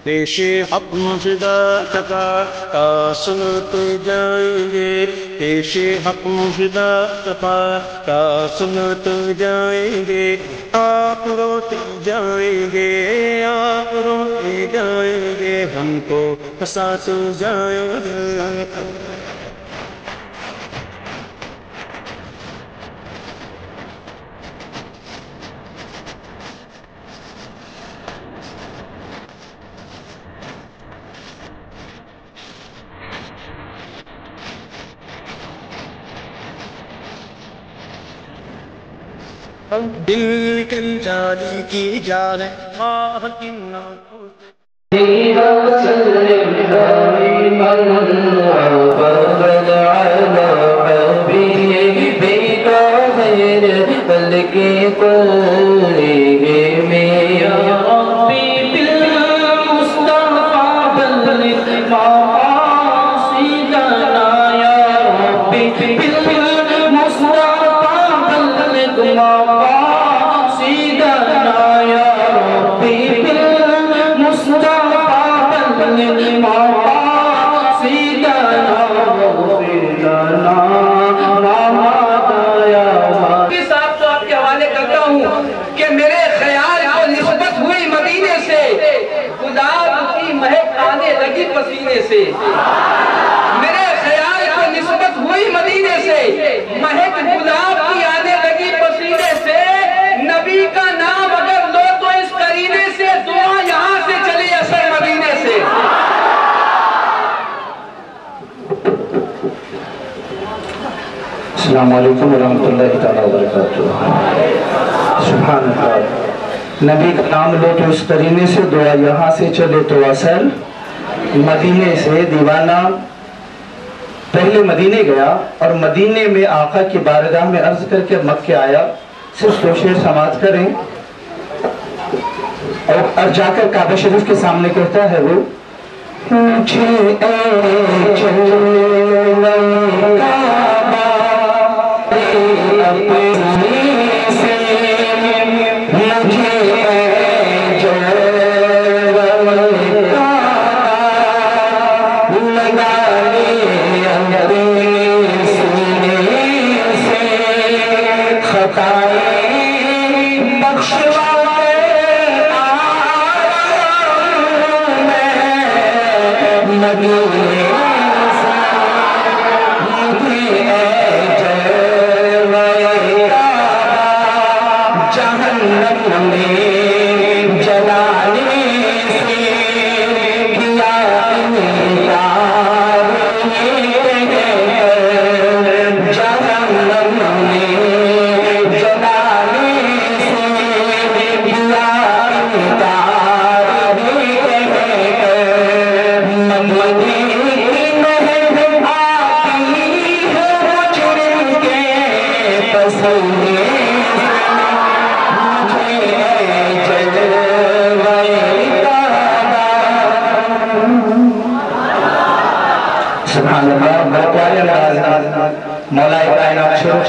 پیش حق مفدا تکا کا سنتے جائیں گے، پیش حق مفدا تکا کا سنتے جائیں گے، آپ روتے جائیں گے، آپ روتے جائیں گے، ہم کو ہنساتے جائیں گے۔ دل کے جاری کی جارے ماہ کی ناکو پسینے سے، میرے خیال کو نسبت ہوئی مدینے سے، مہک گلاب کی آنے لگی پسینے سے، نبی کا نام اگر لو تو اس قرینے سے، دعا یہاں سے چلی اثر مدینے سے۔ السلام علیکم ورحمۃ اللہ تعالیٰ وبرکاتہ۔ سبحان اللہ، نبی کا نام لو تو اس قرینے سے، دعا یہاں سے چلے تو اثر مدینے سے۔ دیوانہ پہلے مدینے گیا اور مدینے میں آقا کی بارگاہ میں عرض کر کے مکہ آیا، صرف دو شعر سماعت کریں، اور جا کر کعبہ شریف کے سامنے کہتا ہے وہ، مجھے اے جلوہ کعبہ اپنی سے، مجھے اے جلوہ مولا کائنات شروع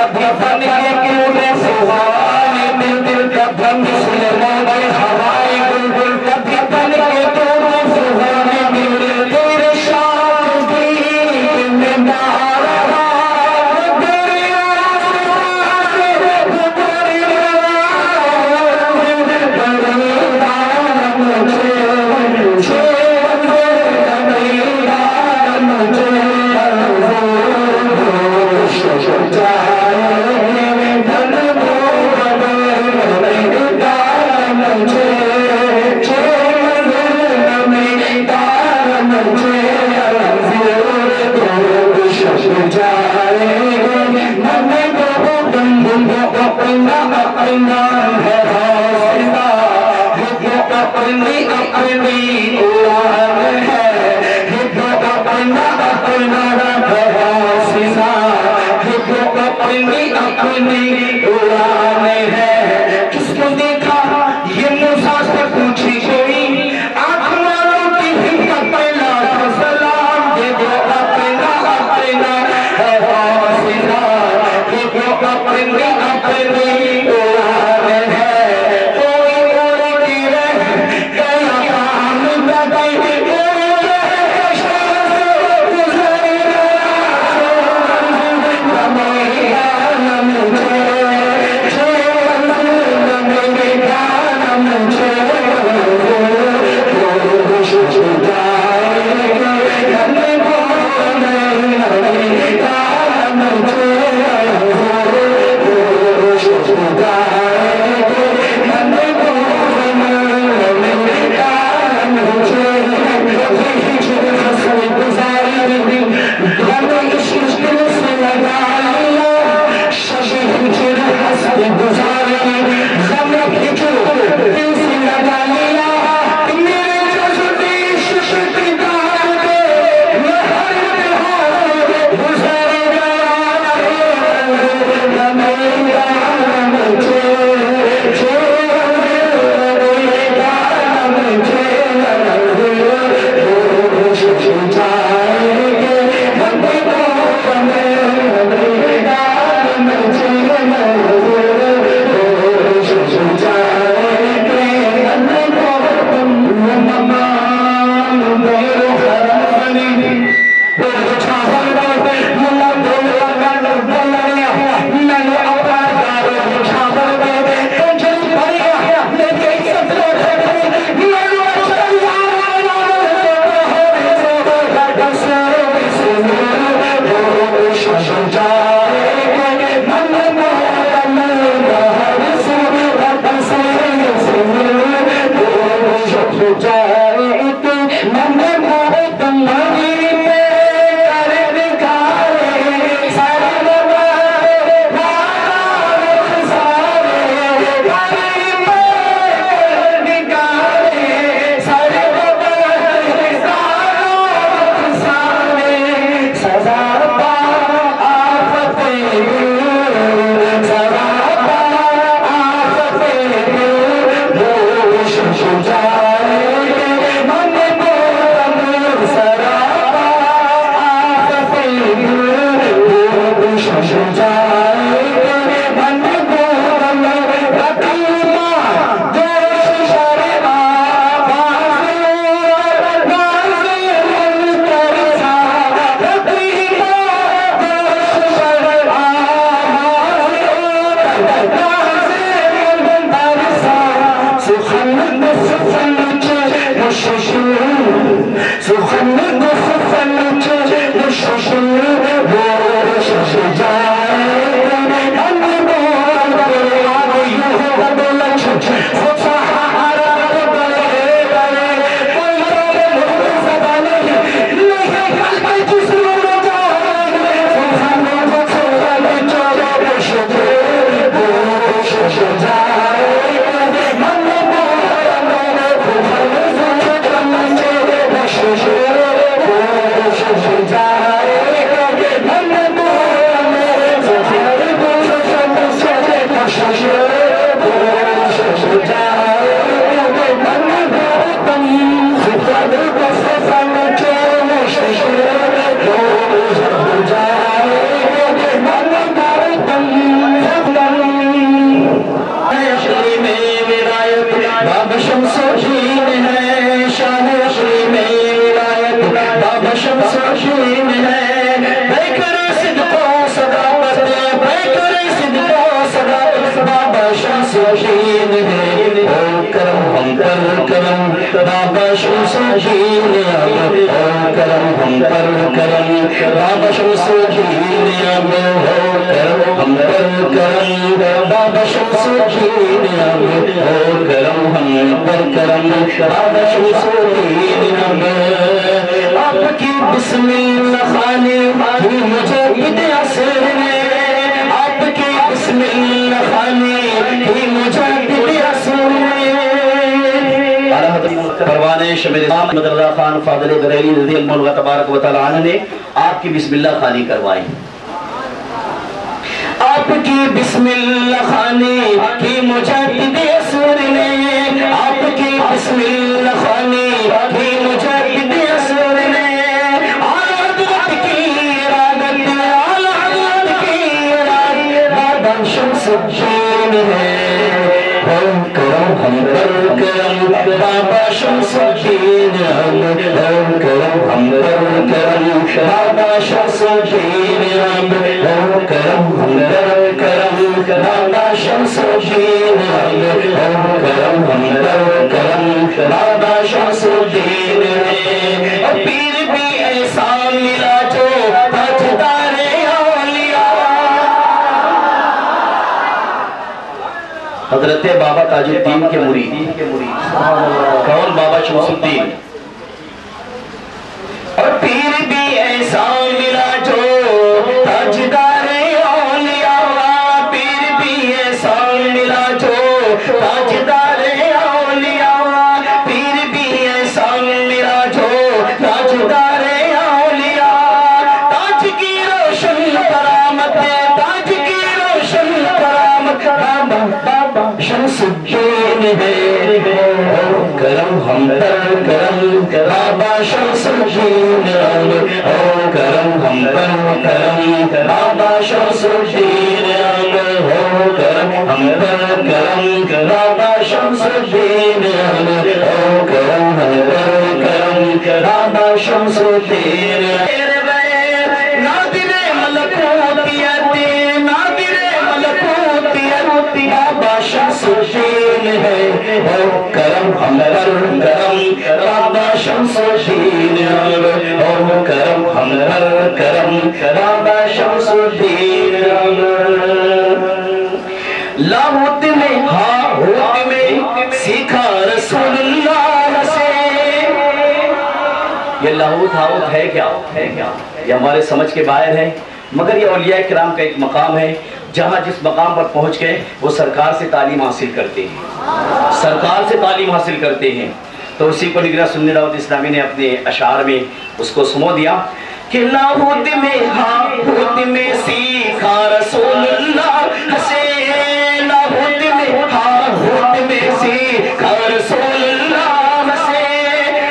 کبھی بن کے کیوں نہ سہانے دل کا بھم مسلمان ہوائے گل کبھی بن کے کیوں نہ سہانے دل تیرے شام کی میں نارا شمسین ہے ہو کرم ہم پر کرم بابا شمسین اب ہو کرم ہم پر کرم بابا شمسین اب ہو کرم ہم پر کرم بابا شمسین اب ہو کرم ہم پر کرم بابا شمسین اب آپ کی بسم اللہ خانے ہی مجدد عصر میں آپ کی بسم اللہ خانے ہی مجدد عصر میں پروانِ شمع نظام احمد رضا خان فاضل بریلی رضی اللہ تبارک و تعالی عنہ نے آپ کی بسم اللہ خانی کروائی آپ کی بسم اللہ خانی کی مجدد عصر میں آپ کی بسم اللہ خانی کی مجدد عصر میں شمس الدین ہے ہو کرم ہم پر کرم بابا شمس الدین ہو کرم ہم پر کرم بابا شمس الدین ہو کرم ہم پر کرم بابا شمس الدین ہو کرم ہم پر کرم بابا شمس الدین پیر بھی ایسا ملا جو تاجدار حضرت بابا تاج الدین کے مرید کون بابا شمس الدین اور پیر بھی ایسا ملا جو تاجدار اولیاء پیر بھی ایسا ملا جو تاجدار اولیاء پیر بھی ایسا ملا جو تاجدار اولیاء تاج کی روشن کرامت تاج کی روشن کرامت بابا شمس الدین ہے ہو کرم ہم پر کرم بابا شمس الدین ہو کرم ہم پر کرم بابا شمس الدین ہو کرم ہم پر کرم بابا شمس الدین ہو کرم ہم پر کرم بابا شمس الدین بابا شمس الدین ہے ہو کرم ہم پر کرم بابا شمس الدین ہو کرم ہم پر کرم بابا شمس الدین لاہوت میں ہاہوت میں سیکھا رسول اللہ سے یہ لاہوت ہاہوت ہے کیا یہ ہمارے سمجھ کے باہر ہے مگر یہ اولیاء کرام کا ایک مقام ہے جہاں جس مقام پر پہنچ گئے وہ سرکار سے تعلیم حاصل کرتے ہیں سرکار سے تعلیم حاصل کرتے ہیں تو اسی کو نگراں سنی دعوت اسلامی نے اپنے اشعار میں اس کو سمو دیا کہ لاہوت میں ہاہوت میں سیکھا رسول اللہ سے لاہوت میں ہاہوت میں سیکھا رسول اللہ سے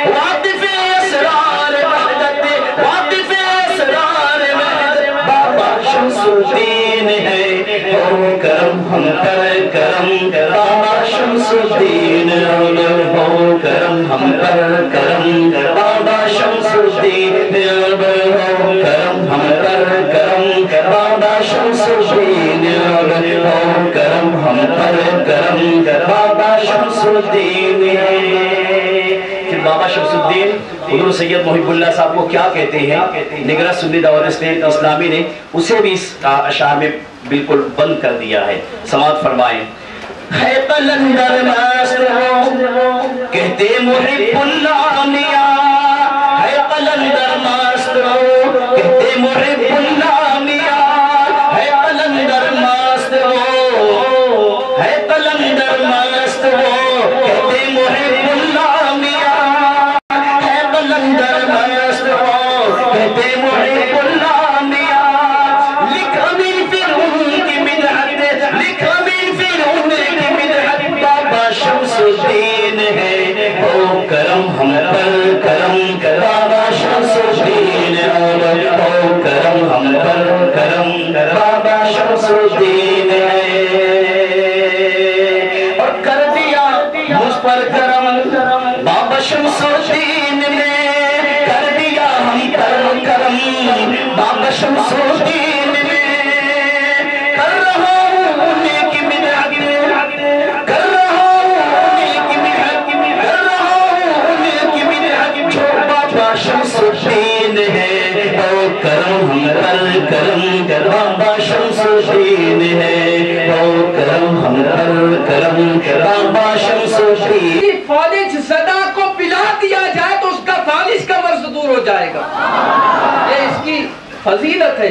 واقف اسرار وحدت واقف اسرار وحدت بابا شمس الدین ہے ہو کرم ہم پر کرم بابا شمس الدین ہو کرم ہم پر کرم بابا شمس الدین ہو کرم ہم پر کرم بابا شمس الدین ہو کرم ہم پر کرم بابا شمس الدین بابا شمس الدین حضور سید محب اللہ صاحب کو کیا کہتے ہیں نگراں سنی دعوت اسلامی نے اسے بھی اس اشعار میں بالکل بند کر دیا ہے سماعت فرمائیں ہے قلندر مست ہو کہتے محب اللہ میاں ہے قلندر مست ہو کہتے محب اللہ میاں ہے قلندر مست ہو ہے قلندر مست ہو کہتے محب اللہ میاں ہے قلندر مست ہو کہتے محب اللہ میاں لکھا من فرعون کی بدعت لکھا من فرعون کی بدعت بابا شمس الدین ہے ہو کرم ہم پر کرم بابا شمس الدین ہو کرم ہم پر کرم بابا شمس الدین اور کر دیا مجھ پر کرم بابا شمس الدین نے کر دیا ہم پر کرم بابا شمس الدین نے کر رہا ہوں انہیں کی بدعت دین ہے، ہو کرم ہم پر کرم بابا شمس الدین۔ فالج زدہ کو پلا دیا جائے تو اس کا فالج کا مرض دور ہو جائے گا، یہ اس کی فضیلت ہے۔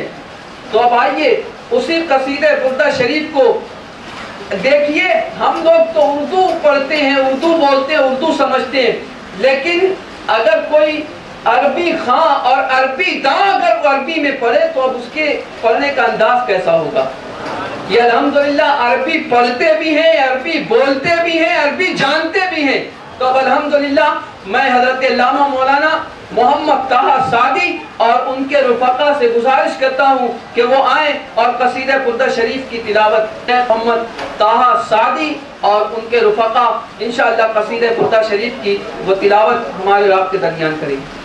تو اب آئیے اسی قصیدہ بردہ شریف کو دیکھیے۔ ہم لوگ تو اردو پڑھتے ہیں، اردو بولتے ہیں، اردو سمجھتے ہیں، لیکن اگر کوئی عربی خواں اور عربی داں اگر وہ عربی میں پڑھے تو اب اس کے پڑھنے کا انداز کیسا ہوگا؟ یہ الحمدللہ عربی پڑھتے بھی ہیں، عربی بولتے بھی ہیں، عربی جانتے بھی ہیں۔ تو اب الحمدللہ میں حضرت علامہ مولانا محمد طاہر سعدی اور ان کے رفقا سے گزارش کرتا ہوں کہ وہ آئیں اور قصیدہ بردہ شریف کی تلاوت محمد طاہر سعدی اور ان کے رفقا انشاءاللہ قصیدہ بردہ شریف کی وہ تلاوت ہمارے اور آپ کے درمیان کریں گے۔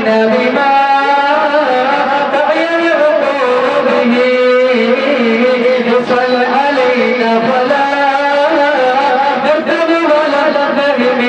بما تعير به صل علينا فلا نرتب ولا نرتهب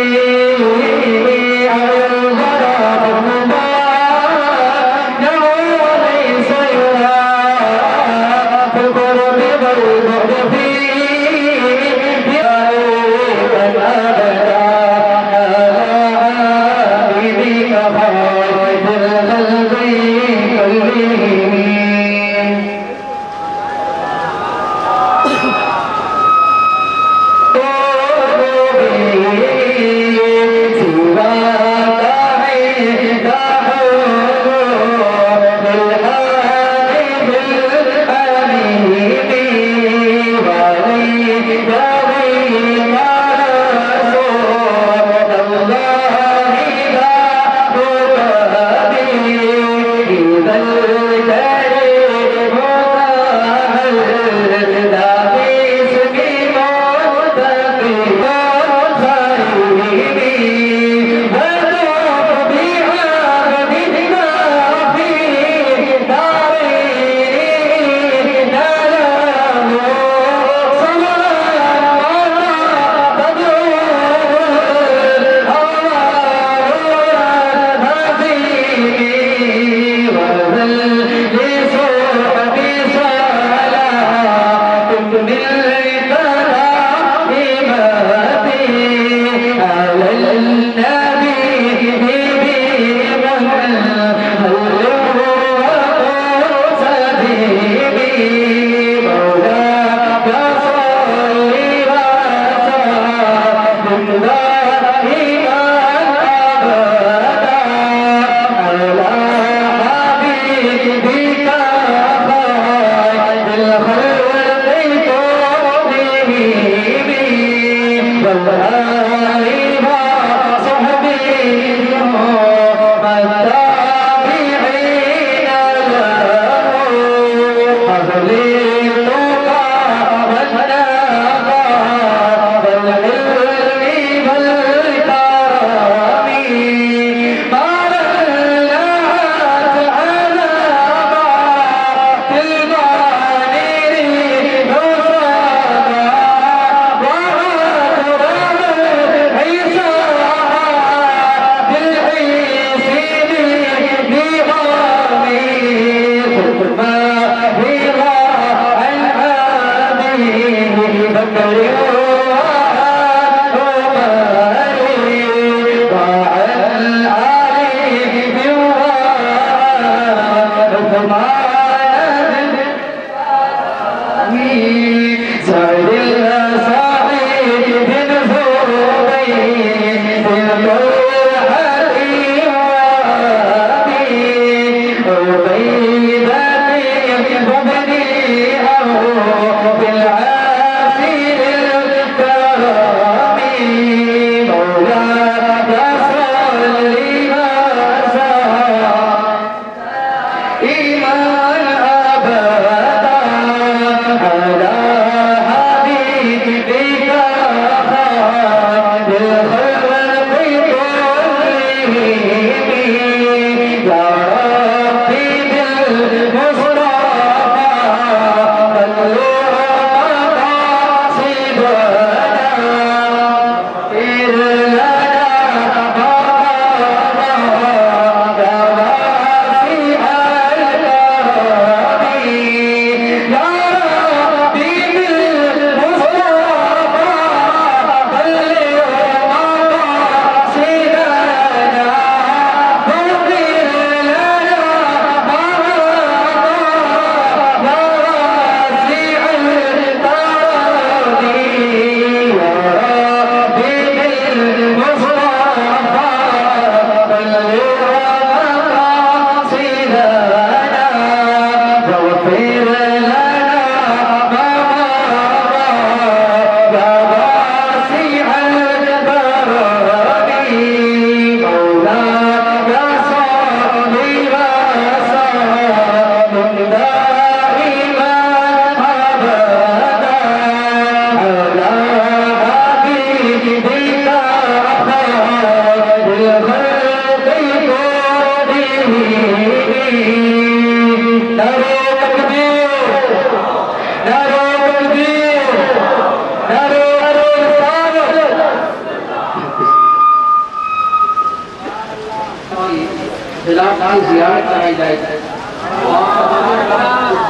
زیارت کرائی جائے گی.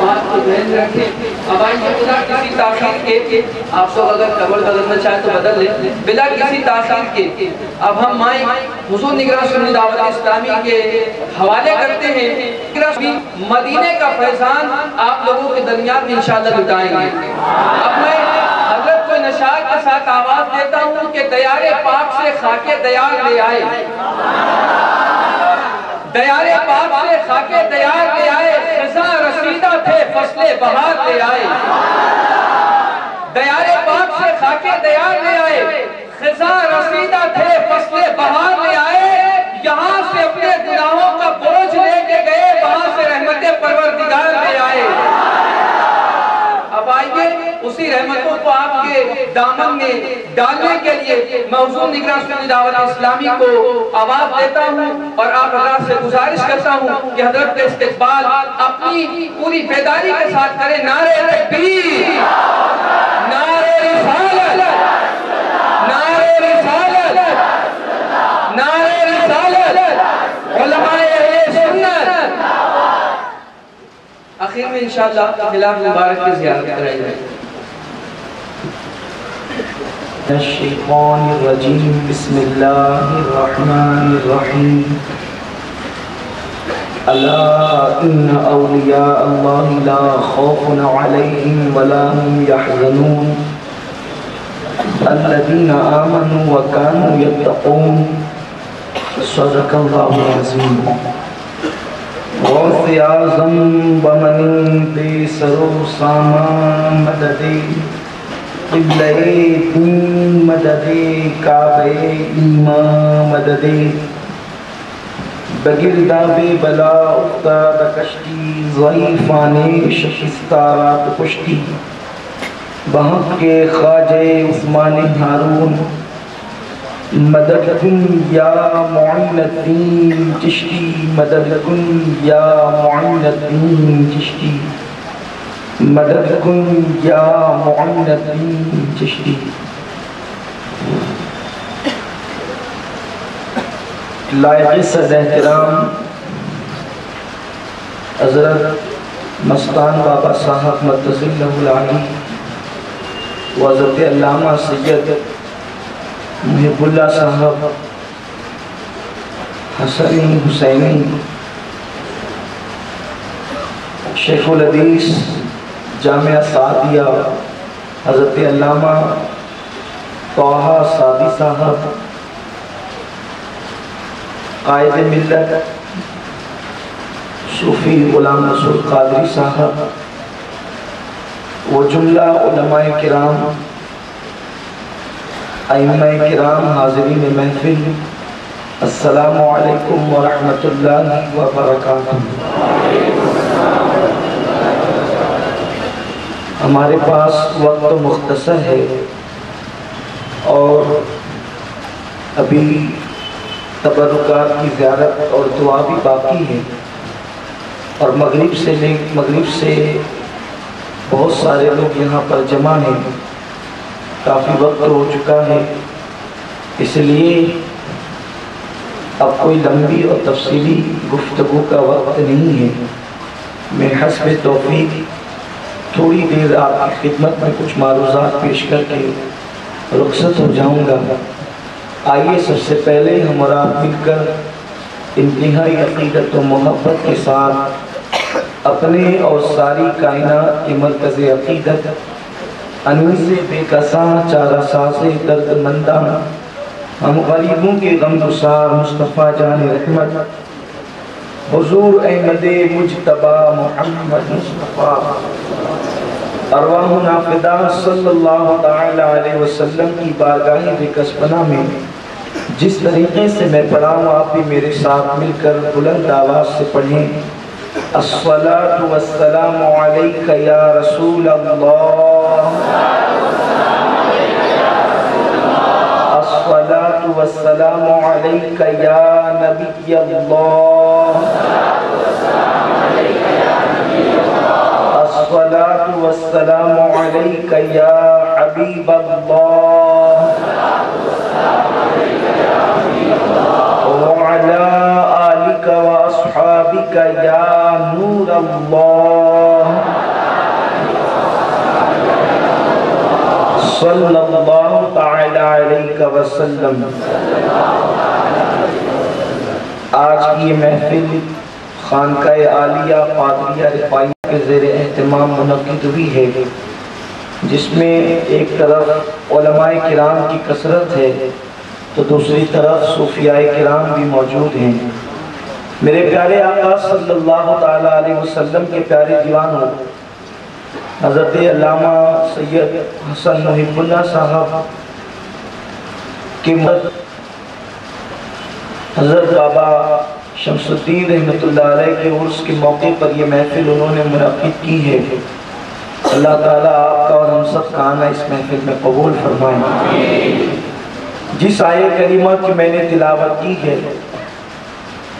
بات کو ذہن رکھیں. اب آئیے بلا کسی تاخیر کے، آپ لوگ اگر قبر بدلنا چاہیں تو بدل لیں، بلا کسی تاخیر کے اب ہم مائیں حضور نگراں سنی دعوت اسلامی کے حوالے کرتے ہیں. مدینے کا فیضان آپ لوگوں کے درمیان میں انشاءاللہ لٹائیں گے. اب میں حضرت کو نشاط کے ساتھ آواز دیتا ہوں کہ دیار پاک سے خاک دیار لے آئے، دیار پاک سے خاک دیار لے آئے، خزاں رسیدہ تھے فصل بہار لے آئے. دیار پاک سے خاک دیار لے آئے، خزاں رسیدہ تھے فصل بہار لے آئے. یہاں سے اپنے گناہوں کا بوجھ لے کے گئے، وہاں سے رحمت پروردگار لے آئے. اب آئیے اسی رحمتوں کو آپ کے دامن میں ڈالنے کے لیے میں حضور نگراں سنی دعوت اسلامی کو آواز دیتا ہوں اور آپ حضرات سے گزارش کرتا ہوں کہ حضرت کا استقبال اپنی پوری بیداری کے ساتھ کریں. نعرہ تکبیر، نعرہ رسالت، نعرہ رسالت، نعرہ رسالت، علماء اہل سنت. آخر میں انشاءاللہ خلاف مبارک کی زیارت کرائی جائے. الشیطان الرجیم بسم اللہ الرحمن الرحیم. الا ان اولیاء اللہ لا خوف علیہم ولا هم يحزنون الذین آمنوا وكانوا يتقون. صدق اللہ العظیم. غوث اعظم بمنی سرو سامان مددی، قبلہ دین مددی، کعبہ ایمان مددی. بگرداب بلا افتاد کشتی، ضعیفان شکستارات کشتی. بحق کے خواجہ عثمان ہارون، مدد کن یا معین الدین چشتی، مدد کن یا معین الدین چشتی، مدد کن یا معین الدین چشتی. لائق صد احترام حضرت مستان بابا صاحب متصل لہ العالی و حضرت علامہ سید محب اللہ صاحب حسنی حسینی شیخ الحدیث جامعہ سعدیہ حضرت علامہ طہ سعدی صاحب قائد ملت صوفی غلام نصر قادری صاحب و جملہ علماء کرام، ائمہ کرام، حاضرین محفل، السلام علیکم ورحمۃ اللہ وبرکاتہ. ہمارے پاس وقت مختصر ہے اور ابھی تبرکات کی زیارت اور دعا بھی باقی ہے، اور مغرب سے بہت سارے لوگ یہاں پر جمع ہیں. کافی وقت ہو چکا ہے، اس لیے اب کوئی لمبی اور تفصیلی گفتگو کا وقت نہیں ہے. میں حسب توفیق تھوڑی دیر آپ کی خدمت میں کچھ معروضات پیش کر کے رخصت ہو جاؤں گا. آئیے سب سے پہلے ہم اور آپ مل کر انتہائی عقیدت و محبت کے ساتھ اپنے اور ساری کائنات کے مرکز عقیدت انیس بے کساں چارہ ساز درد منداں ہم غریبوں کے غم گسار مصطفیٰ جان رحمت حضور احمد مجتبی محمد مصطفیٰ ارواحنا فدا صلی اللہ تعالی علیہ وسلم کی بارگاہ بکسبنا میں جس طریقے سے میں پڑھا ہوں آپ بھی میرے ساتھ مل کر بلند آواز سے پڑھیں. الصلاة والسلام علیکہ یا رسول اللہ، الصلاة والسلام علیکہ یا نبی اللہ، الصلاة والسلام علیکہ یا حبیب اللہ، وعلی آلک و اصحابک وجهك يا نور الله صلی اللہ تعالی علیہ وسلم۔ آج کی یہ محفل خانقاہ عالیہ قادریہ رفاعیہ کے زیر اہتمام منعقد ہوئی ہے، جس میں ایک طرف علماء کرام کی کثرت ہے تو دوسری طرف صوفیاء کرام بھی موجود ہیں۔ میرے پیارے آقا صلی اللہ تعالی علیہ وسلم کے پیارے دیوانوں، حضرت علامہ سید حسن محب اللہ صاحب کی مدد، حضرت بابا شمس الدین رحمۃ اللہ علیہ کے عرس کے موقع پر یہ محفل انہوں نے منعقد کی ہے۔ اللہ تعالیٰ آپ کا اور ہم سب کا آنا اس محفل میں قبول فرمائیں۔ جس آیہ کریمہ کی میں نے تلاوت کی ہے،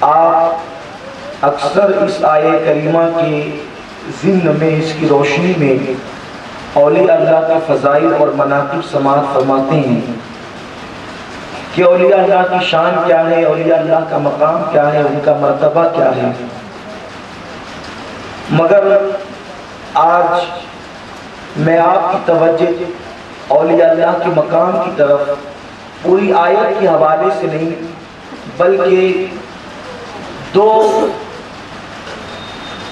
آپ اکثر اس آیہ کریمہ کے ضمن میں، اس کی روشنی میں اولیاء اللہ کے فضائل اور مناقب سماعت فرماتے ہیں کہ اولیاء اللہ کی شان کیا ہے، اولیاء اللہ کا مقام کیا ہے، ان کا مرتبہ کیا ہے۔ مگر آج میں آپ کی توجہ اولیاء اللہ کے مقام کی طرف پوری آیت کے حوالے سے نہیں، بلکہ دو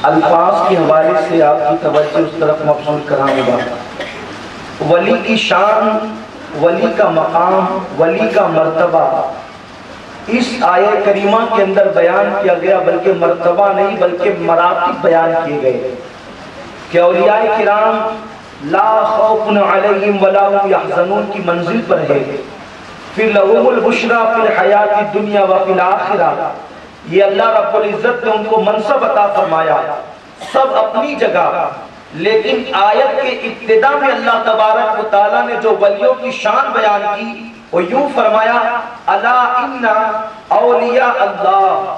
الفاظ کے حوالے سے آپ کی توجہ اس طرف مبذول کراؤں گا۔ ولی کی شان، ولی کا مقام، ولی کا مرتبہ اس آیہ کریمہ کے اندر بیان کیا گیا، بلکہ مرتبہ نہیں بلکہ مراتب بیان کیے گئے کہ اولیاء کرام لا خوف علیہم ولا هم یحزنون کی منزل پر ہے، پھر لہم البشریٰ فی الحیات الدنیا وفی الآخرہ۔ یہ اللہ رب العزت نے ان کو منصب عطا فرمایا، سب اپنی جگہ، لیکن آیت کے ابتدا میں اللہ تبارک و تعالیٰ نے جو ولیوں کی شان بیان کی وہ یوں فرمایا الا ان اولیاء اللہ،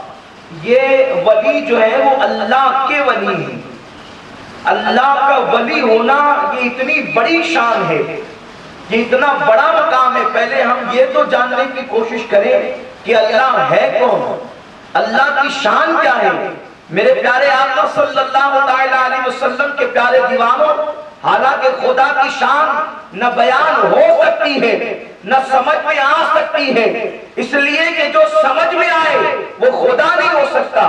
یہ ولی جو ہے وہ اللہ کے ولی ہیں۔ اللہ کا ولی ہونا یہ اتنی بڑی شان ہے، یہ اتنا بڑا مقام ہے۔ پہلے ہم یہ تو جاننے کی کوشش کریں کہ اللہ ہے کون، اللہ کی شان کیا ہے۔ میرے پیارے آقا صلی اللہ علیہ وسلم کے پیارے دیوانوں، حالانکہ خدا کی شان نہ بیان ہو سکتی ہے نہ سمجھ میں آ سکتی ہے، اس لیے کہ جو سمجھ میں آئے وہ خدا نہیں ہو سکتا،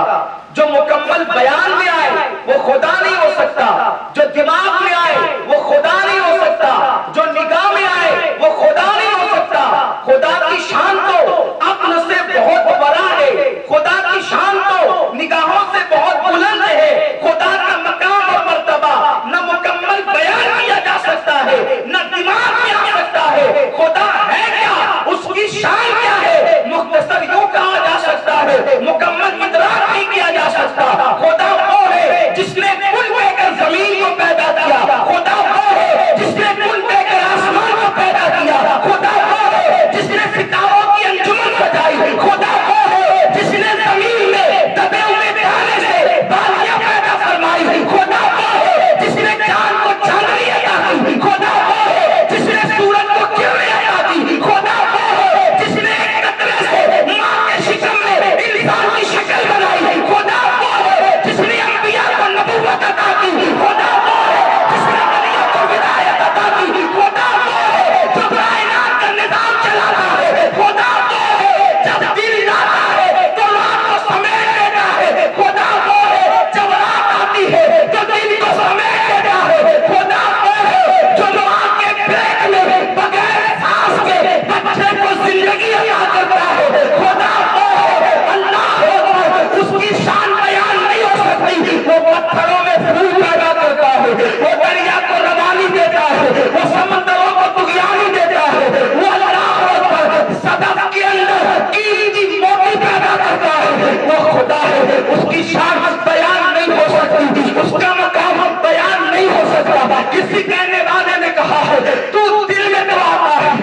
جو مکمل بیان میں آئے وہ خدا نہیں ہو سکتا، جو دماغ میں آئے وہ خدا نہیں ہو سکتا، جو نگاہ میں آئے وہ خدا نہیں ہو سکتا۔ خدا کی شان تو عقل سے بہت بڑا ہے، خدا کی شان تو نگاہوں سے بہت بلند ہے۔ خدا کا مقام اور مرتبہ نہ مکمل بیان کیا جا سکتا ہے نہ دماغ میں آ سکتا ہے۔ خدا ہے کیا، اس کی شان کیا ہے، مختصر یوں کہا جا سکتا ہے، مکمل ادراک نہیں کیا جا سکتا۔ خدا وہ ہے جس نے کل دے کر زمین کو پیدا کیا، خدا وہ ہے جس نے کل دے کر آسمان کو پیدا کیا، خدا وہ ہے جس نے ستاروں کی انجمن بجائی، خدا وہ ہے جس نے زمین میں دبے ہوئے دانے سے بالیاں پیدا فرمائی، خدا وہ ہے جس نے چاند کو چاندنی عطا کی، خدا وہ ہے جس نے سورج کو کرنیں عطا کی، خدا وہ ہے جس نے ایک قطرے سے ماں کے شکم میں انسان کی شکل بنائی، خدا وہ ہے جس نے انبیاء کو نبوت عطا کی، خدا وہ ہے جس نے ولیوں کو ولایت عطا کی، خدا وہ ہے جو کائنات کا نظام چلاتا ہے، خدا وہ ہے جب دل لاتا ہے تو رات کو سمیٹ دیتا ہے، خدا وہ ہے جب رات آتی ہے تو دل کو سمیٹ دیتا ہے، خدا وہ ہے جو دعا کے بریک میں بغیر سانس کے بچے کو زندگی عطا کرتا ہے، خدا وہ ہے اللہ اکبر۔ اس کی شان بیان نہیں ہو سکتی، وہ پتھروں میں پھول پیدا کرتا ہے، وہ دریا کو روانی دیتا ہے، وہ سمندروں کو طغیانی دیتا ہے، وہ اللہ اکبر صدف کے اندر قیمتی موتی پیدا کرتا ہے، وہ خدا ہے۔ اس کی شان بیان نہیں ہو سکتی، اس کا مقام بیان نہیں ہو سکتا۔ کسی کہنے والے نے کہا ہے تو دل میں تو آتا ہے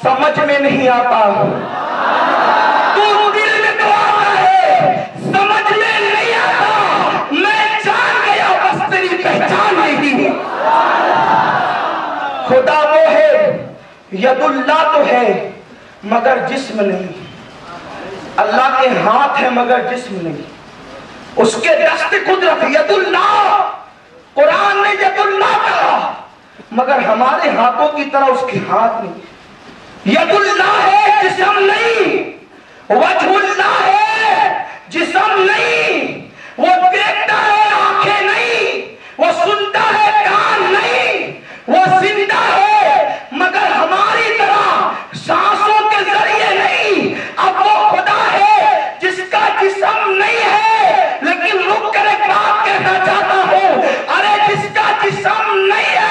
سمجھ میں نہیں آتا، تو دل میں تو آتا ہے سمجھ میں نہیں آتا، میں جان گیا بس تیری پہچان نہیں۔ خدا وہ ہے ید اللہ تو ہے مگر جسم نہیں، اللہ کے ہاتھ ہے مگر جسم نہیں، اس کے دست قدرت ید اللہ، قرآن نے ید اللہ کہا، مگر ہمارے ہاتھوں کی طرح اس کے ہاتھ نہیں۔ ید اللہ ہے جسم نہیں، وجہ اللہ ہے جسم نہیں، وہ دیکھتا ہے آنکھیں نہیں، وہ سنتا ہے کان نہیں، وہ زندہ ہے مگر ہماری طرح سانسوں کے ذریعے نہیں۔ اب وہ خدا ہے جس کا جسم نہیں ہے، لیکن رک کر ایک بات کہنا چاہتا ہوں، ارے جس کا جسم نہیں ہے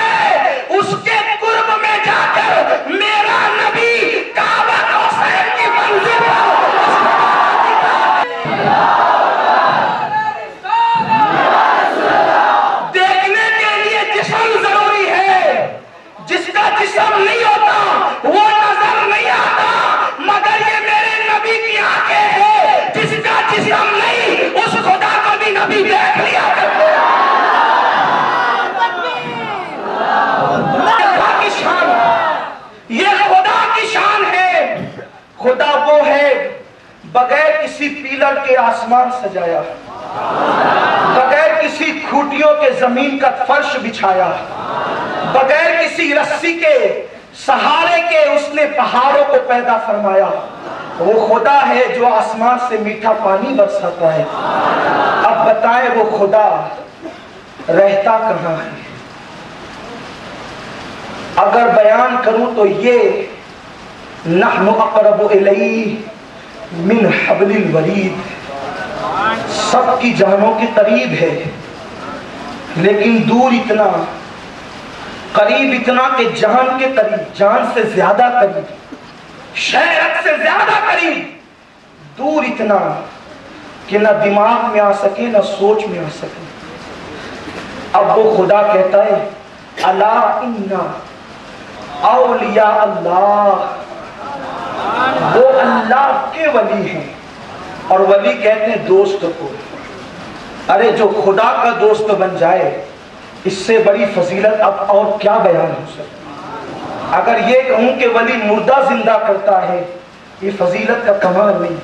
اس کے قرب میں جا کر میرا نبی کعبہ حسین کی منزل پر دیکھنے کے لیے جسم ضروری ہے۔ جس کا جسم نہیں ہوتا وہ نظر نہیں آتا، مگر یہ میرے نبی کی آنکھیں ہیں۔ جس کا جسم نہیں اس خدا کو بھی نبی دیکھ لیا کرتے ہیں۔ یہ خدا کی شان ہے۔ خدا وہ ہے بغیر کسی پیلر کے آسمان سجایا، بغیر کسی کھوٹیوں کے زمین کا فرش بچھایا، بغیر کسی رسی کے سہارے کے اس نے پہاڑوں کو پیدا فرمایا۔ وہ خدا ہے جو آسمان سے میٹھا پانی برساتا ہے۔ اب بتائیں وہ خدا رہتا کہاں ہے؟ اگر بیان کروں تو یہ نحن اقرب الیہ من حبل الورید، سب کی جانوں کے قریب ہے، لیکن دور اتنا، قریب اتنا کہ جان کے قریب، جان سے زیادہ قریب، شہرت سے زیادہ قریب، دور اتنا کہ نہ دماغ میں آ سکے نہ سوچ میں آ سکے۔ اب وہ خدا کہتا ہے الا ان اولیاء اللہ، وہ اللہ کے ولی ہیں، اور ولی کہتے ہیں دوست کو۔ ارے جو خدا کا دوست بن جائے اس سے بڑی فضیلت اب اور کیا بیان ہو سکتی؟ اگر یہ کہوں کہ ولی مردہ زندہ کرتا ہے یہ فضیلت کا کمال نہیں۔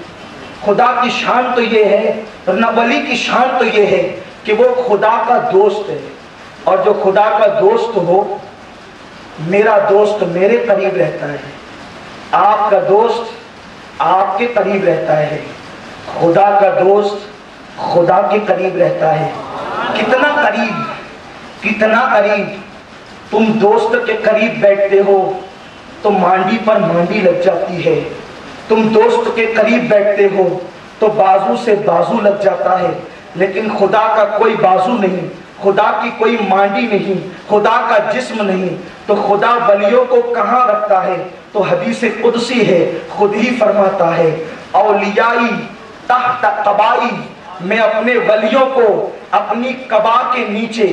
خدا کی شان تو یہ ہے، ورنہ ولی کی شان تو یہ ہے کہ وہ خدا کا دوست ہے، اور جو خدا کا دوست ہو، میرا دوست میرے قریب رہتا ہے، آپ کا دوست آپ کے قریب رہتا ہے، خدا کا دوست خدا کے قریب رہتا ہے۔ کتنا قریب، کتنا قریب! تم دوست کے قریب بیٹھتے ہو تو مانڈی پر مانڈی لگ جاتی ہے، تم دوست کے قریب بیٹھتے ہو تو بازو سے بازو لگ جاتا ہے، لیکن خدا کا کوئی بازو نہیں، خدا کی کوئی مانڈی نہیں، خدا کا جسم نہیں۔ تو خدا ولیوں کو کہاں رکھتا ہے؟ تو حدیث قدسی ہے، خود ہی فرماتا ہے اولیائی تحت قبائی، میں اپنے ولیوں کو اپنی قبا کے نیچے،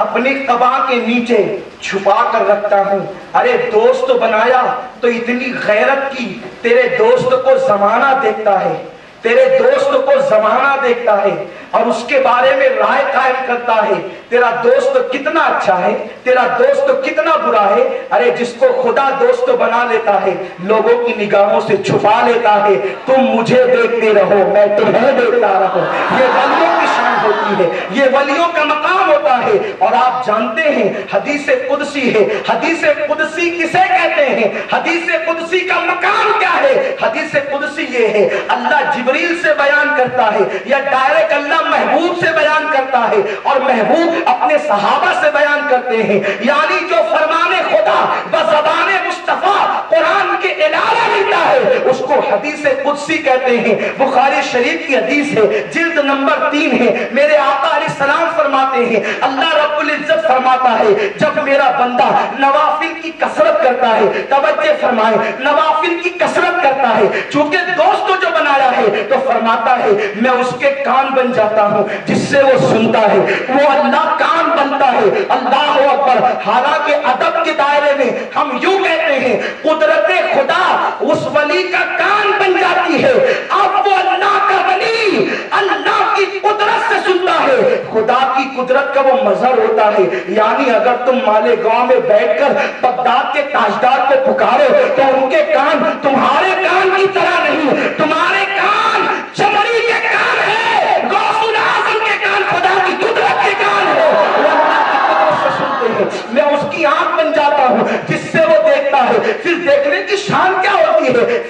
اپنی قبا کے نیچے چھپا کر رکھتا ہوں۔ ارے دوست بنایا تو اتنی غیرت کی، تیرے دوست کو زمانہ دیکھتا ہے، تیرے دوست کو زمانہ دیکھتا ہے اور اس کے بارے میں رائے قائم کرتا ہے، تیرا دوست کتنا اچھا ہے، تیرا دوست کتنا برا ہے۔ ارے جس کو خدا دوست بنا لیتا ہے لوگوں کی نگاہوں سے چھپا لیتا ہے، تم مجھے دیکھتے رہو میں تمہیں دیکھتا رہوں۔ یہ ولیوں کی شان ہوتی ہے، یہ ولیوں کا مقام ہوتا ہے۔ اور آپ جانتے ہیں حدیث قدسی ہے، حدیث قدسی کسے کہتے ہیں؟ حدیث قدسی کا مقام کیا ہے؟ حدیث قدسی یہ ہے اللہ جبریل سے بیان کرتا ہے، یا ڈائریکٹ اللہ محبوب سے بیان کرتا ہے، اور محبوب اپنے صحابہ سے بیان کرتے ہیں۔ یعنی جو فرمان خدا بزبان مصطفیٰ قرآن کے علاوہ ملتا ہے اس کو حدیث قدسی کہتے ہیں۔ بخاری شریف کی حدیث ہے، جلد نمبر 3 ہے۔ میرے آقا علیہ السلام فرماتے ہیں، اللہ رب العزت فرماتا ہے جب میرا بندہ نوافل کی کثرت کرتا ہے، توجہ فرمائے، نوافل کی کثرت کرتا ہے، چونکہ دوست جو بنایا ہے تو فرماتا ہے میں اس کے کان بن جاتا ہوں جس سے وہ سنتا ہے، وہ اللہ کان بنتا ہے۔ اللہ اکبر! حالانکہ ادب کے دائرے میں ہم یوں کہتے ہیں قدرت خدا اس ولی کا کان بن جاتی ہے، اب وہ اللہ کا ولی اللہ کی قدرت سے سنتا ہے، خدا کی قدرت کا وہ مظہر ہوتا ہے۔ یعنی اگر تم مالیگاؤں میں بیٹھ کر بغداد کے تاجدار کو پکارو تو ان کے کان تمہارے کان کی طرح نہیں، تمہارے کان چمڑی کے کان ہے، غوث العظم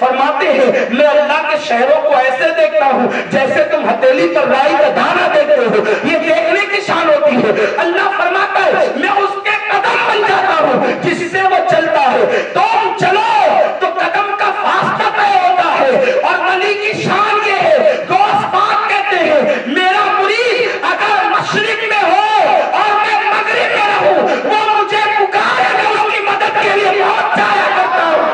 فرماتے ہیں میں اللہ کے شہروں کو ایسے دیکھتا ہوں جیسے تم ہتھیلی پر رائی کا دانا دیکھتے ہو، یہ دیکھنے کی شان ہوتی ہے۔ اللہ فرماتا ہے میں اس کے قدم بن جاتا ہوں جس سے وہ چلتا ہے، تم چلو تو قدم کا فاصلہ طے ہوتا ہے۔ اور ولی کی شان یہ ہے، غوث پاک کہتے ہیں میرا مرید اگر مشرق میں ہو اور میں مغرب میں رہوں، وہ مجھے پکارے میں اس کی مدد کے لیے پہنچ جایا کرتا ہوں۔